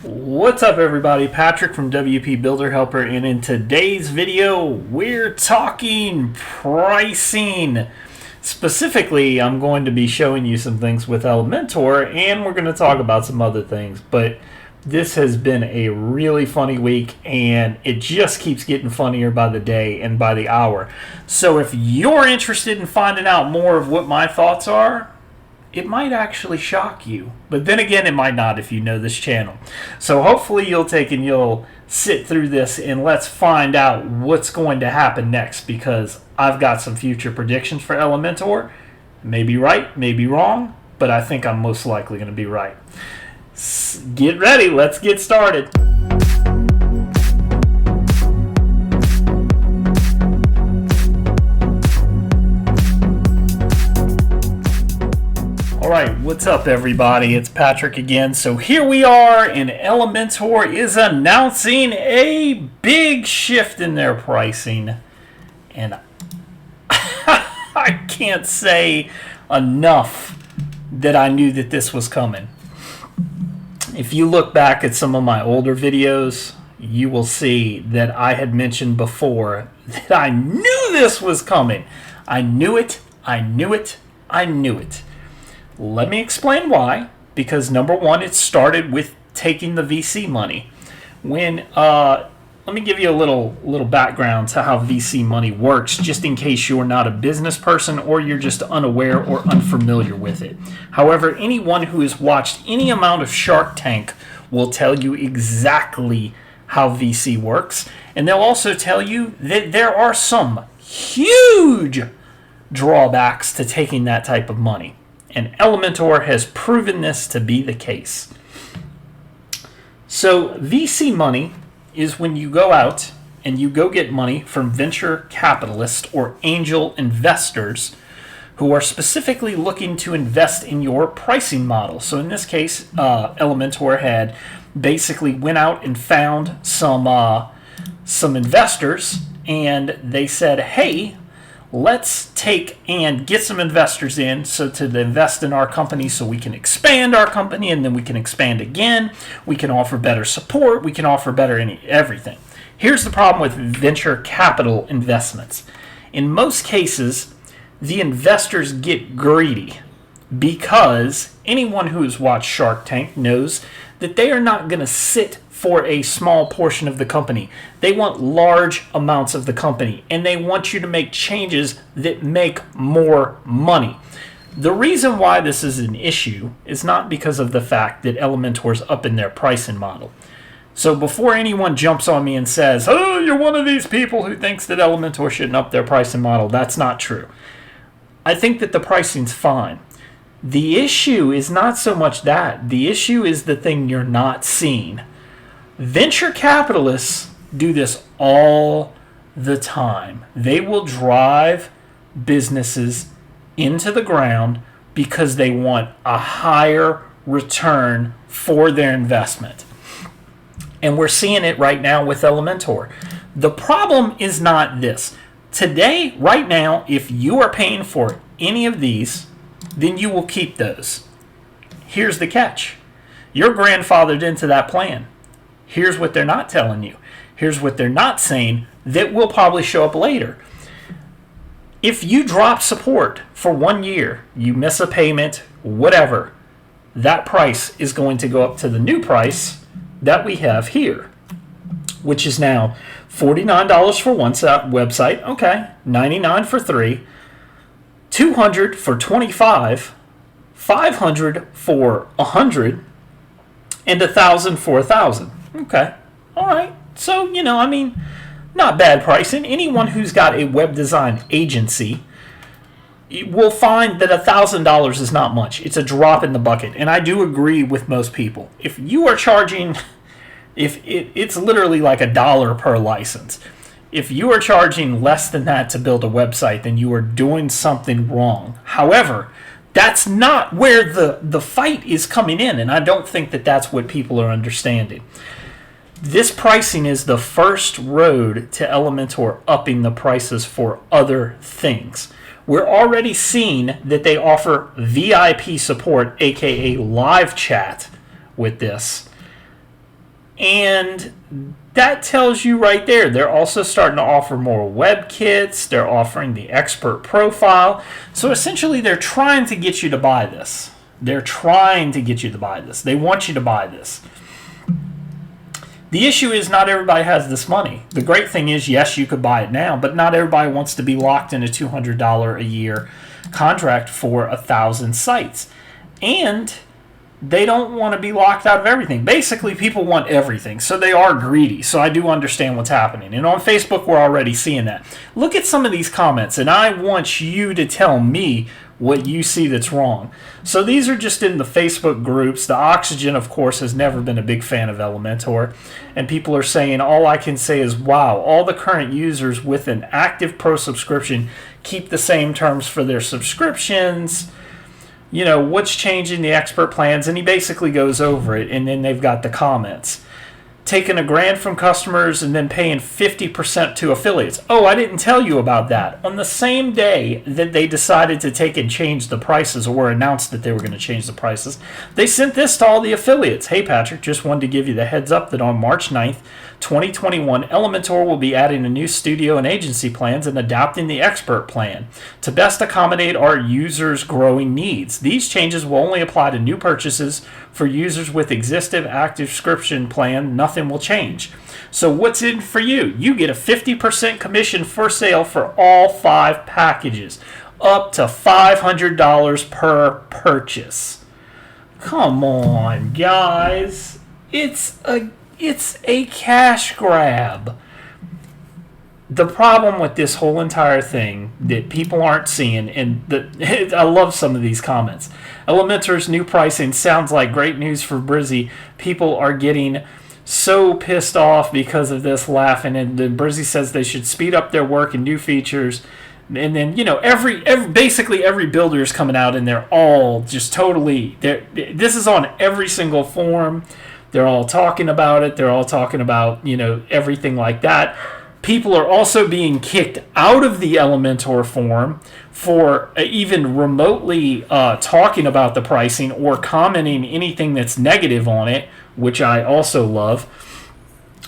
What's up everybody, Patrick from wpbuilderhelper, and in today's video we're talking pricing. Specifically, I'm going to be showing you some things with Elementor, and we're going to talk about some other things, but this has been a really funny week, and it just keeps getting funnier by the day and by the hour. So if you're interested in finding out more of what my thoughts are, it might actually shock you. But then again, it might not if you know this channel. So hopefully you'll sit through this and let's find out what's going to happen next, because I've got some future predictions for Elementor. Maybe right, maybe wrong, but I think I'm most likely going to be right. Get ready, let's get started. Alright, what's up everybody? It's Patrick again. So here we are, and Elementor is announcing a big shift in their pricing. And I can't say enough that I knew that this was coming. If you look back at some of my older videos, you will see that I had mentioned before that I knew this was coming. I knew it, I knew it, I knew it. Let me explain why. Because number one, it started with taking the VC money. Let me give you a little background to how VC money works, just in case you're not a business person or you're just unaware or unfamiliar with it. However, anyone who has watched any amount of Shark Tank will tell you exactly how VC works, and they'll also tell you that there are some huge drawbacks to taking that type of money. And Elementor has proven this to be the case. So VC money is when you go out and you go get money from venture capitalists or angel investors who are specifically looking to invest in your pricing model. So in this case, Elementor had basically went out and found some investors, and they said, hey, let's take and get some investors in to invest in our company so we can expand our company, and then we can expand again. We can offer better support. We can offer better everything. Here's the problem with venture capital investments. In most cases, the investors get greedy because anyone who has watched Shark Tank knows that they are not going to sit for a small portion of the company. They want large amounts of the company, and they want you to make changes that make more money. The reason why this is an issue is not because of the fact that Elementor's up in their pricing model. So before anyone jumps on me and says, oh, you're one of these people who thinks that Elementor shouldn't up their pricing model, that's not true. I think that the pricing's fine. The issue is not so much that. The issue is the thing you're not seeing. Venture capitalists do this all the time. They will drive businesses into the ground because they want a higher return for their investment. And we're seeing it right now with Elementor. The problem is not this. Today, right now, if you are paying for any of these, then you will keep those. Here's the catch. You're grandfathered into that plan. Here's what they're not telling you. Here's what they're not saying that will probably show up later. If you drop support for 1 year, you miss a payment, whatever, that price is going to go up to the new price that we have here, which is now $49 for one website, okay, $99 for 3, $200 for 25, $500 for 100, and $1,000 for 1,000. Okay, all right. So, not bad pricing. Anyone who's got a web design agency will find that $1,000 is not much. It's a drop in the bucket, and I do agree with most people. If you are charging, it's literally like $1 per license. If you are charging less than that to build a website, then you are doing something wrong. However, that's not where the fight is coming in, and I don't think that that's what people are understanding. This pricing is the first road to Elementor upping the prices for other things. We're already seeing that they offer VIP support, aka live chat, with this. And that tells you right there. They're also starting to offer more web kits. They're offering the expert profile. So essentially, they're trying to get you to buy this. They're trying to get you to buy this. They want you to buy this. The issue is not everybody has this money. The great thing is, yes, you could buy it now, but not everybody wants to be locked in a $200 a year contract for 1,000 sites. And they don't want to be locked out of everything. Basically, people want everything, so they are greedy. So I do understand what's happening. And on Facebook, we're already seeing that. Look at some of these comments, and I want you to tell me what you see that's wrong. So these are just in the Facebook groups. The Oxygen, of course, has never been a big fan of Elementor. And people are saying, all I can say is, wow, all the current users with an active pro subscription keep the same terms for their subscriptions. You know, what's changing the expert plans? And he basically goes over it, and then they've got the comments. Taking $1,000 from customers and then paying 50% to affiliates. Oh, I didn't tell you about that. On the same day that they decided to take and change the prices, or announced that they were going to change the prices, they sent this to all the affiliates. Hey, Patrick, just wanted to give you the heads up that on March 9th, 2021, Elementor will be adding a new studio and agency plans and adapting the expert plan to best accommodate our users' growing needs. These changes will only apply to new purchases. For users with existing active subscription plan, nothing will change. So what's in for you? You get a 50% commission for sale for all 5 packages, up to $500 per purchase. Come on, guys. It's a cash grab. The problem with this whole entire thing that people aren't seeing, and I love some of these comments. Elementor's new pricing sounds like great news for Brizzy. People are getting so pissed off because of this, laughing. And then Brizzy says they should speed up their work and new features. And then, you know, basically every builder is coming out, and they're all just totally. This is on every single forum. They're all talking about it. They're all talking about, you know, everything like that. People are also being kicked out of the Elementor forum for even remotely talking about the pricing or commenting anything that's negative on it, which I also love.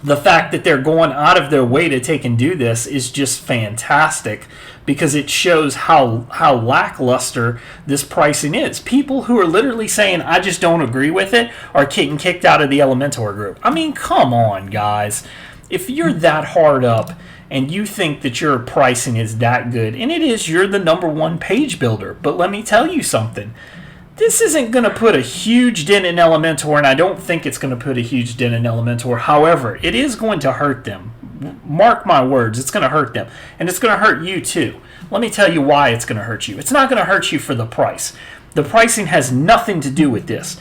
The fact that they're going out of their way to take and do this is just fantastic, because it shows how lackluster this pricing is. People who are literally saying, I just don't agree with it, are getting kicked out of the Elementor group. I mean, come on, guys. If you're that hard up and you think that your pricing is that good, and it is, you're the #1 page builder. But let me tell you something. This isn't going to put a huge dent in Elementor, and I don't think it's going to put a huge dent in Elementor. However, it is going to hurt them. Mark my words, it's going to hurt them. And it's going to hurt you too. Let me tell you why it's going to hurt you. It's not going to hurt you for the price. The pricing has nothing to do with this.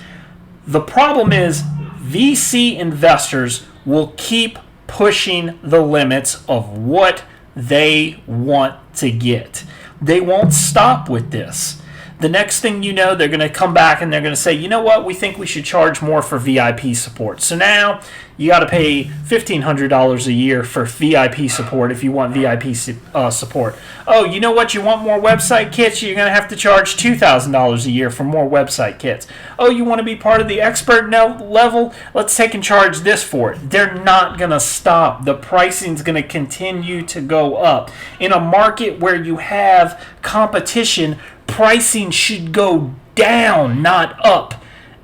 The problem is VC investors will keep pushing the limits of what they want to get. They won't stop with this. The next thing you know, they're going to come back and they're going to say, you know what, we think we should charge more for VIP support. So now you got to pay $1,500 a year for VIP support if you want VIP support. Oh, you know what, you want more website kits? You're going to have to charge $2,000 a year for more website kits. Oh, you want to be part of the expert level? Let's take and charge this for it. They're not going to stop. The pricing's going to continue to go up. In a market where you have competition, pricing should go down, not up.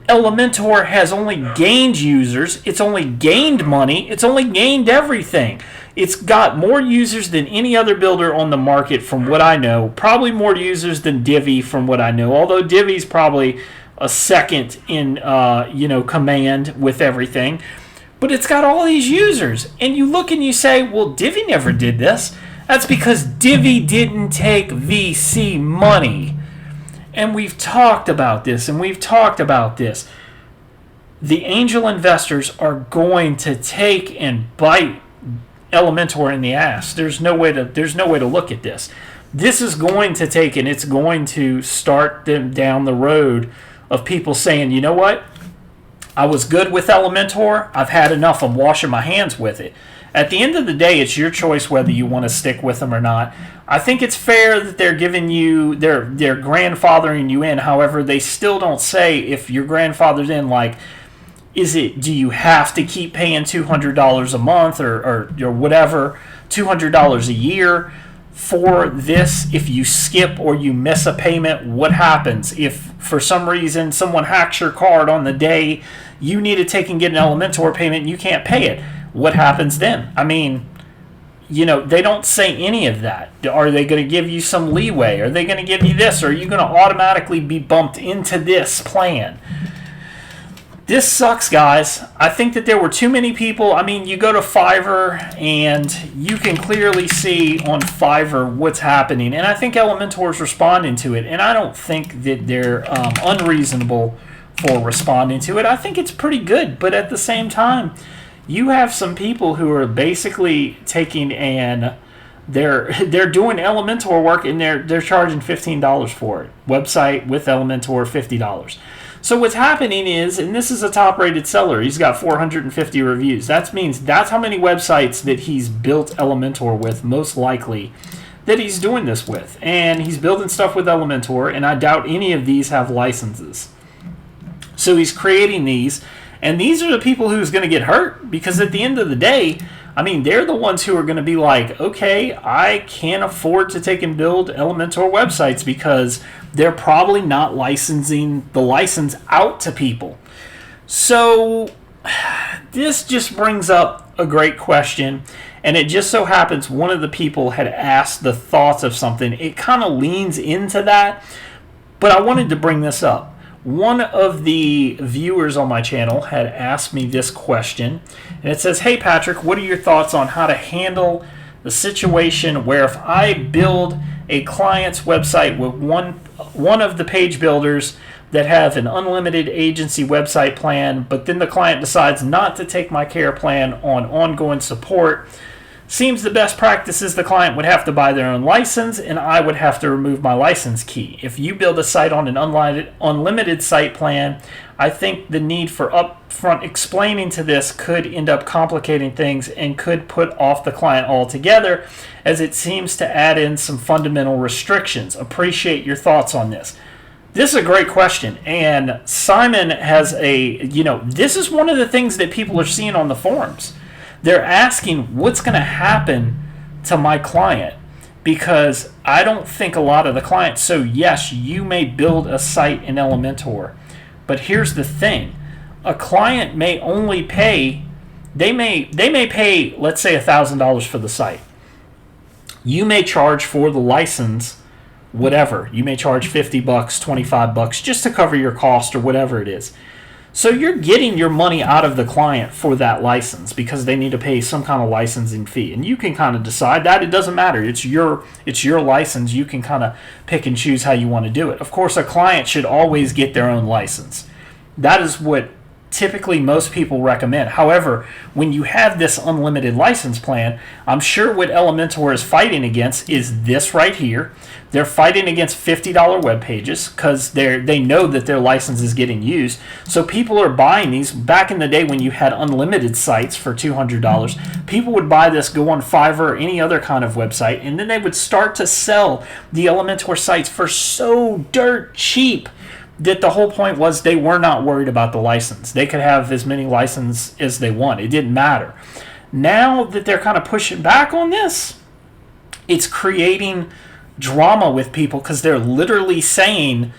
Elementor has only gained users. It's only gained money. It's only gained everything. It's got more users than any other builder on the market from what I know. Probably more users than Divi from what I know. Although Divi's probably a second in command with everything. But it's got all these users. And you look and you say, well, Divi never did this. That's because Divi didn't take VC money. And we've talked about this, and we've talked about this. The angel investors are going to take and bite Elementor in the ass. There's no way to look at this. This is going to take, and it's going to start them down the road of people saying, you know what? I was good with Elementor. I've had enough. I'm washing my hands with it. At the end of the day, it's your choice whether you want to stick with them or not. I think it's fair that they're giving you, they're grandfathering you in. However, they still don't say if your grandfather's in, like, do you have to keep paying $200 a month or whatever, $200 a year for this? If you skip or you miss a payment, what happens? If for some reason someone hacks your card on the day you need to take and get an Elementor payment and you can't pay it, what happens then? I mean, they don't say any of that. Are they going to give you some leeway? Are they going to give you this? Or are you going to automatically be bumped into this plan? This sucks, guys. I think that there were too many people. I mean, you go to Fiverr and you can clearly see on Fiverr what's happening. And I think Elementor is responding to it. And I don't think that they're unreasonable for responding to it. I think it's pretty good. But at the same time, you have some people who are basically taking and they're doing Elementor work and they're charging $15 for it. Website with Elementor, $50. So what's happening is, and this is a top-rated seller, he's got 450 reviews. That means that's how many websites that he's built Elementor with, most likely, that he's doing this with. And he's building stuff with Elementor, and I doubt any of these have licenses. So he's creating these, and these are the people who's going to get hurt, because at the end of the day, I mean, they're the ones who are going to be like, okay, I can't afford to take and build Elementor websites because they're probably not licensing the license out to people. So this just brings up a great question, and it just so happens one of the people had asked the thoughts of something. It kind of leans into that, but I wanted to bring this up. One of the viewers on my channel had asked me this question, and it says, hey Patrick, what are your thoughts on how to handle the situation where if I build a client's website with one of the page builders that have an unlimited agency website plan, but then the client decides not to take my care plan on ongoing support? Seems the best practice is the client would have to buy their own license and I would have to remove my license key. If you build a site on an unlimited site plan, I think the need for upfront explaining to this could end up complicating things and could put off the client altogether, as it seems to add in some fundamental restrictions. Appreciate your thoughts on this. This is a great question, and Simon has this is one of the things that people are seeing on the forums. They're asking what's going to happen to my client, because I don't think a lot of the clients. So yes, you may build a site in Elementor, but here's the thing: a client may only pay. They may pay, let's say, $1,000 for the site. You may charge for the license, whatever. You may charge $50, $25 just to cover your cost or whatever it is. So you're getting your money out of the client for that license because they need to pay some kind of licensing fee. And you can kind of decide that. It doesn't matter. It's your license. You can kind of pick and choose how you want to do it. Of course, a client should always get their own license. That is what typically most people recommend. However, when you have this unlimited license plan, I'm sure what Elementor is fighting against is this right here. They're fighting against $50 web pages because they know that their license is getting used. So people are buying these. Back in the day when you had unlimited sites for $200, people would buy this, go on Fiverr or any other kind of website, and then they would start to sell the Elementor sites for so dirt cheap that the whole point was they were not worried about the license. They could have as many licenses as they want. It didn't matter. Now that they're kind of pushing back on this, it's creating drama with people because they're literally saying,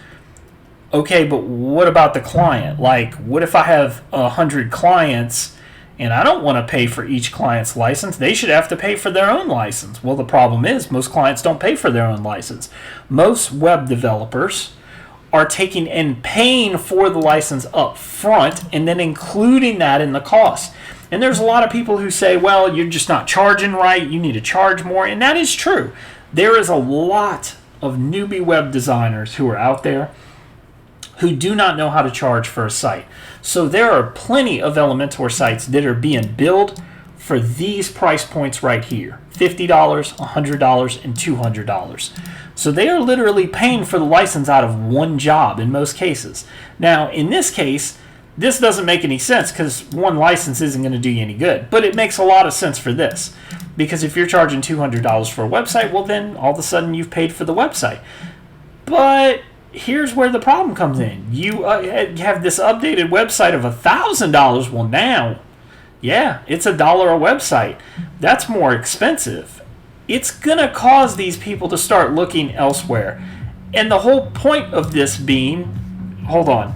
okay, but what about the client? Like, what if I have 100 clients and I don't want to pay for each client's license? They should have to pay for their own license. Well, the problem is most clients don't pay for their own license. Most web developers are taking and paying for the license up front and then including that in the cost. And there's a lot of people who say, well, you're just not charging right, you need to charge more, and that is true. There is a lot of newbie web designers who are out there who do not know how to charge for a site. So there are plenty of Elementor sites that are being built for these price points right here: $50, $100, and $200. So they are literally paying for the license out of one job in most cases. Now, in this case, this doesn't make any sense because one license isn't going to do you any good. But it makes a lot of sense for this. Because if you're charging $200 for a website, well then all of a sudden you've paid for the website. But here's where the problem comes in. You have this updated website of $1,000. Well, now, yeah, it's $1 a website. That's more expensive. It's going to cause these people to start looking elsewhere. And the whole point of this being, hold on.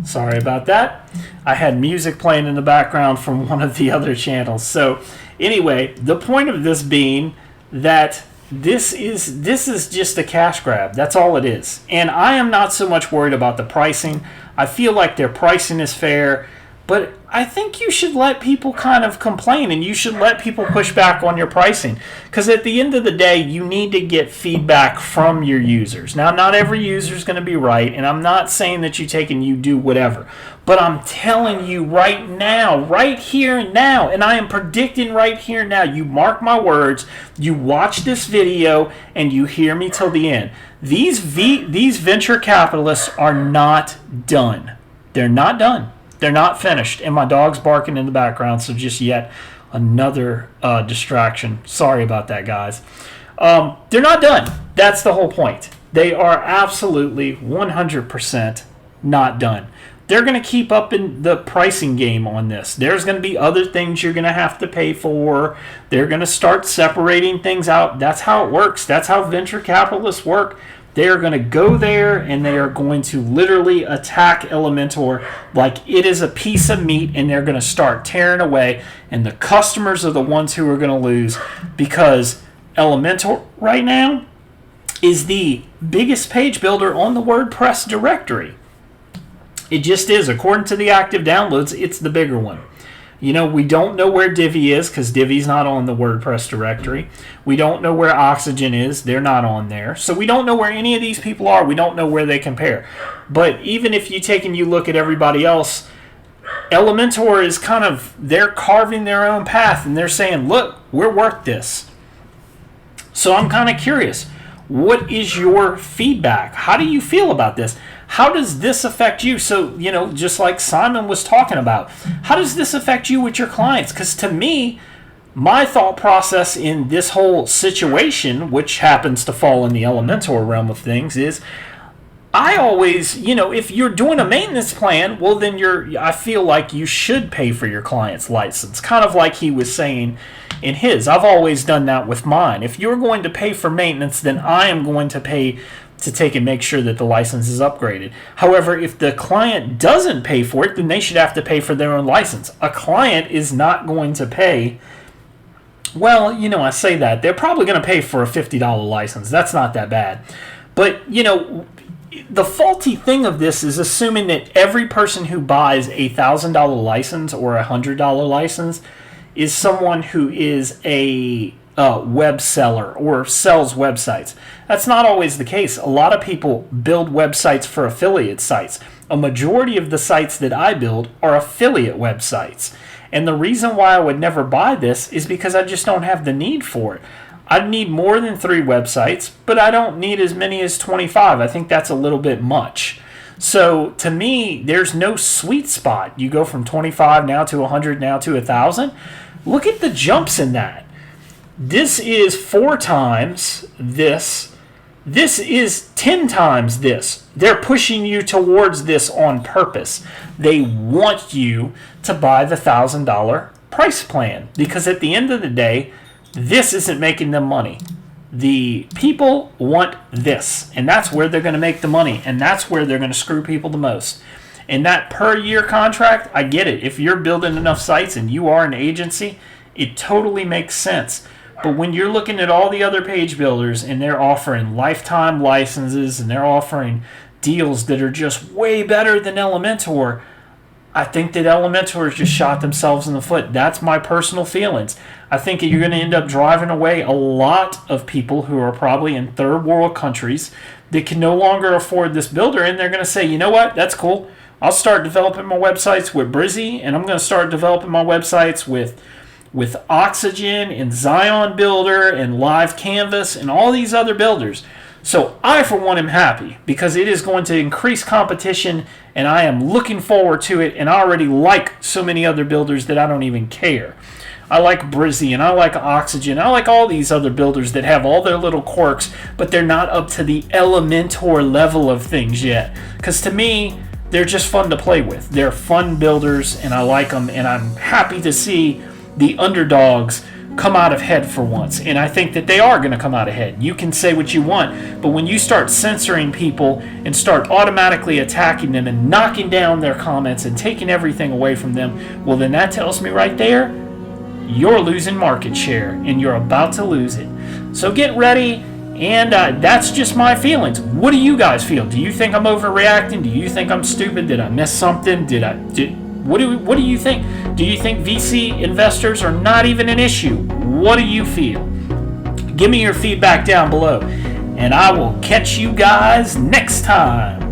Sorry about that. I had music playing in the background from one of the other channels. So anyway, the point of this being that this is just a cash grab. That's all it is. And I am not so much worried about the pricing. I feel like their pricing is fair, but I think you should let people kind of complain, and you should let people push back on your pricing, because at the end of the day, you need to get feedback from your users. Now, not every user is going to be right, and I'm not saying that you take and you do whatever, but I'm telling you right now, right here and now, and I am predicting right here and now, you mark my words, you watch this video, and you hear me till the end. These venture capitalists are not done. They're not done. They're not finished. And my dog's barking in the background, so just yet another distraction. Sorry about that, guys. They're not done. That's the whole point. They are absolutely 100% not done. They're going to keep up in the pricing game on this. There's going to be other things you're going to have to pay for. They're going to start separating things out. That's how it works. That's how venture capitalists work. They are going to go there and they are going to literally attack Elementor like it is a piece of meat, and they're going to start tearing away. And the customers are the ones who are going to lose, because Elementor right now is the biggest page builder on the WordPress directory. It just is. According to the active downloads, it's the bigger one. You know, we don't know where Divi is, because Divi's not on the WordPress directory. We don't know where Oxygen is. They're not on there. So we don't know where any of these people are. We don't know where they compare. But even if you take and you look at everybody else, Elementor is kind of, they're carving their own path, and they're saying, look, we're worth this. So I'm kind of curious. What is your feedback? How do you feel about this? How does this affect you? So, you know, just like Simon was talking about, how does this affect you with your clients? Because to me, my thought process in this whole situation, which happens to fall in the Elementor realm of things, is I always, you know, if you're doing a maintenance plan, well, then I feel like you should pay for your client's license. Kind of like he was saying in his. I've always done that with mine. If you're going to pay for maintenance, then I am going to pay to take and make sure that the license is upgraded. However, if the client doesn't pay for it, then they should have to pay for their own license. A client is not going to pay, well, you know, I say that. They're probably going to pay for a $50 license. That's not that bad. But, you know, the faulty thing of this is assuming that every person who buys a $1,000 license or a $100 license is someone who is a web seller or sells websites. That's not always the case. A lot of people build websites for affiliate sites. A majority of the sites that I build are affiliate websites. And the reason why I would never buy this is because I just don't have the need for it. I'd need more than 3 websites, but I don't need as many as 25. I think that's a little bit much. So to me, there's no sweet spot. You go from 25 now to 100, now to 1,000. Look at the jumps in that. This is 4 times this. This is 10 times this. They're pushing you towards this on purpose. They want you to buy the $1,000 price plan, because at the end of the day, this isn't making them money. The people want this, and that's where they're going to make the money, and that's where they're going to screw people the most. And that per year contract, I get it. If you're building enough sites and you are an agency, it totally makes sense. But when you're looking at all the other page builders and they're offering lifetime licenses and they're offering deals that are just way better than Elementor, I think that Elementor has just shot themselves in the foot. That's my personal feelings. I think you're going to end up driving away a lot of people who are probably in third world countries that can no longer afford this builder, and they're going to say, you know what, that's cool. I'll start developing my websites with Brizzy, and I'm going to start developing my websites with Oxygen and Zion Builder and Live Canvas and all these other builders. So I, for one, am happy, because it is going to increase competition, and I am looking forward to it, and I already like so many other builders that I don't even care. I like Brizzy, and I like Oxygen. I like all these other builders that have all their little quirks, but they're not up to the Elementor level of things yet. Because to me, they're just fun to play with. They're fun builders, and I like them, and I'm happy to see the underdogs come out ahead for once. And I think that they are going to come out ahead. You can say what you want, but when you start censoring people and start automatically attacking them and knocking down their comments and taking everything away from them, well, then that tells me right there, you're losing market share, and you're about to lose it. So get ready, and that's just my feelings. What do you guys feel? Do you think I'm overreacting? Do you think I'm stupid? Did I miss something? What do you think? Do you think VC investors are not even an issue? What do you feel? Give me your feedback down below, and I will catch you guys next time.